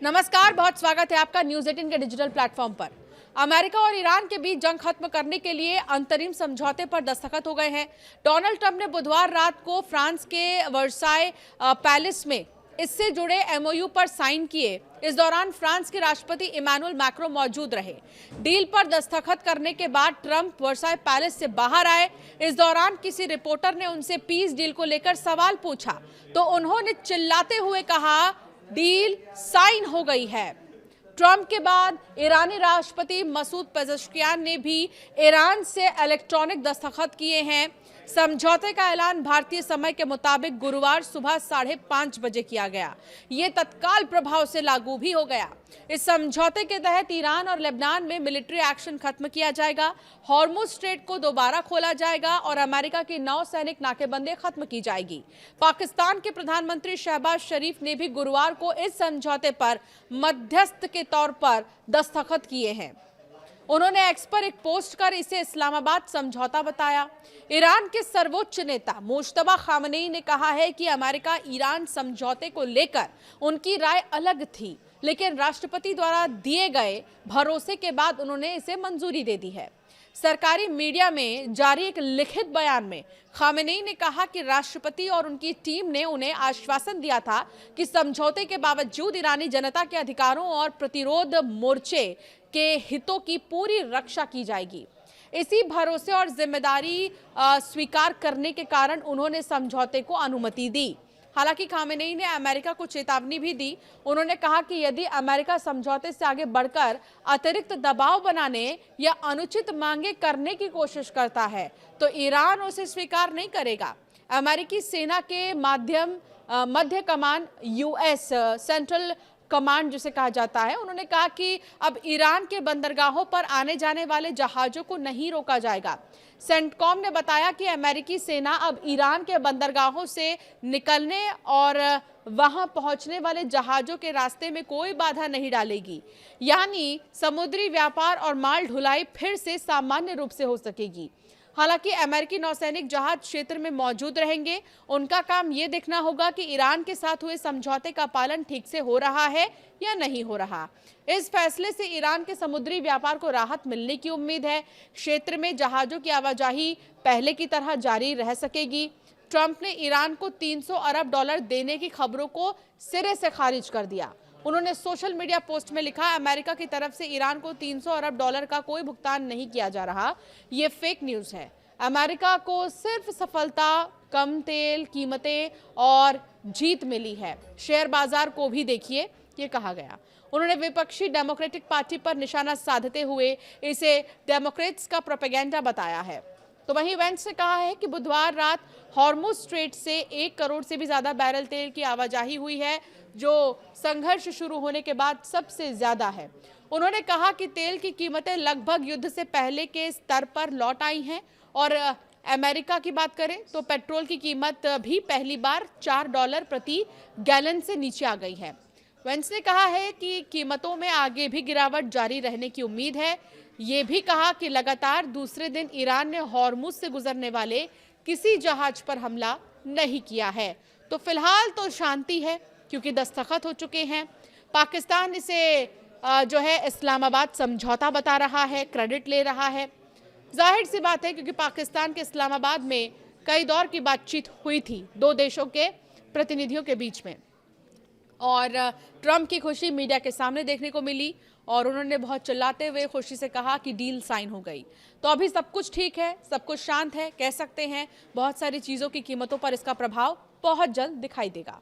नमस्कार, बहुत स्वागत है आपका न्यूज़ 18 के डिजिटल प्लेटफॉर्म पर। अमेरिका और ईरान के बीच जंग खत्म करने के लिए अंतरिम समझौते पर दस्तखत हो गए हैं। डोनाल्ड ट्रंप ने बुधवार रात को फ्रांस के वर्साई पैलेस में इससे जुड़े एमओयू पर साइन किए। इस दौरान फ्रांस के राष्ट्रपति इमैनुअल मैक्रों मौजूद रहे। डील पर दस्तखत करने के बाद ट्रंप वर्साई पैलेस से बाहर आए। इस दौरान किसी रिपोर्टर ने उनसे पीस डील को लेकर सवाल पूछा तो उन्होंने चिल्लाते हुए कहा, डील साइन हो गई है। ट्रंप के बाद ईरानी राष्ट्रपति मसूद पेज़ेश्कियान ने भी ईरान से इलेक्ट्रॉनिक दस्तखत किए हैं। समझौते का ऐलान भारतीय समय के मुताबिक गुरुवार सुबह 5:30 बजे किया गया। ये तत्काल प्रभाव से लागू भी हो गया। इस समझौते के तहत ईरान और लेबनान में मिलिट्री एक्शन खत्म किया जाएगा, हॉर्मुज़ स्ट्रेट को दोबारा खोला जाएगा और अमेरिका की नौसैनिक नाकेबंदी खत्म की जाएगी। पाकिस्तान के प्रधानमंत्री शहबाज शरीफ ने भी गुरुवार को इस समझौते पर मध्यस्थ के तौर पर दस्तखत किए हैं। उन्होंने एक्स पर एक पोस्ट कर इसे इस्लामाबाद समझौता बताया। ईरान के सर्वोच्च नेता मुश्तबा खामनेई ने कहा है कि अमेरिका ईरान समझौते को लेकर उनकी राय अलग थी, लेकिन राष्ट्रपति द्वारा दिए गए भरोसे के बाद उन्होंने इसे मंजूरी दे दी है। सरकारी मीडिया में जारी एक लिखित बयान में खामेनेई ने कहा कि राष्ट्रपति और उनकी टीम ने उन्हें आश्वासन दिया था कि समझौते के बावजूद ईरानी जनता के अधिकारों और प्रतिरोध मोर्चे के हितों की पूरी रक्षा की जाएगी। इसी भरोसे और जिम्मेदारी स्वीकार करने के कारण उन्होंने समझौते को अनुमति दी। हालांकि खामेनेई ने अमेरिका को चेतावनी भी दी। उन्होंने कहा कि यदि अमेरिका समझौते से आगे बढ़कर अतिरिक्त दबाव बनाने या अनुचित मांगे करने की कोशिश करता है तो ईरान उसे स्वीकार नहीं करेगा। अमेरिकी सेना के मध्य कमान यूएस सेंट्रल कमांड जिसे कहा जाता है, उन्होंने कहा कि अब ईरान के बंदरगाहों पर आने जाने वाले जहाजों को नहीं रोका जाएगा। सेंटकॉम ने बताया कि अमेरिकी सेना अब ईरान के बंदरगाहों से निकलने और वहां पहुंचने वाले जहाजों के रास्ते में कोई बाधा नहीं डालेगी, यानी समुद्री व्यापार और माल ढुलाई फिर से सामान्य रूप से हो सकेगी। हालांकि अमेरिकी नौसैनिक जहाज क्षेत्र में मौजूद रहेंगे। उनका काम ये देखना होगा कि ईरान के साथ हुए समझौते का पालन ठीक से हो रहा है या नहीं हो रहा। इस फैसले से ईरान के समुद्री व्यापार को राहत मिलने की उम्मीद है। क्षेत्र में जहाजों की आवाजाही पहले की तरह जारी रह सकेगी। ट्रंप ने ईरान को $300 अरब देने की खबरों को सिरे से खारिज कर दिया। उन्होंने सोशल मीडिया पोस्ट में लिखा, अमेरिका की तरफ से ईरान को $300 अरब का कोई भुगतान नहीं किया जा रहा। ये फेक न्यूज़ है। अमेरिका को सिर्फ सफलता, कम तेल कीमतें और जीत मिली है। शेयर बाजार को भी देखिए, ये कहा गया। उन्होंने विपक्षी डेमोक्रेटिक पार्टी पर निशाना साधते हुए इसे डेमोक्रेट्स का प्रोपेगेंडा बताया है। तो वहीं वेंस ने कहा है कि बुधवार रात हॉर्मुज़ स्ट्रेट से 1 करोड़ से भी ज़्यादा बैरल तेल की आवाजाही हुई है, जो संघर्ष शुरू होने के बाद सबसे ज़्यादा है। उन्होंने कहा कि तेल की कीमतें लगभग युद्ध से पहले के स्तर पर लौट आई हैं और अमेरिका की बात करें तो पेट्रोल की कीमत भी पहली बार $4 प्रति गैलन से नीचे आ गई है। वेंस ने कहा है कि कीमतों में आगे भी गिरावट जारी रहने की उम्मीद है। ये भी कहा कि लगातार दूसरे दिन ईरान ने हॉर्मुज़ से गुजरने वाले किसी जहाज पर हमला नहीं किया है। तो फिलहाल तो शांति है क्योंकि दस्तखत हो चुके हैं। पाकिस्तान इसे जो है इस्लामाबाद समझौता बता रहा है, क्रेडिट ले रहा है। जाहिर सी बात है क्योंकि पाकिस्तान के इस्लामाबाद में कई दौर की बातचीत हुई थी दो देशों के प्रतिनिधियों के बीच में, और ट्रंप की खुशी मीडिया के सामने देखने को मिली और उन्होंने बहुत चिल्लाते हुए खुशी से कहा कि डील साइन हो गई। तो अभी सब कुछ ठीक है, सब कुछ शांत है, कह सकते हैं बहुत सारी चीज़ों की कीमतों पर इसका प्रभाव बहुत जल्द दिखाई देगा।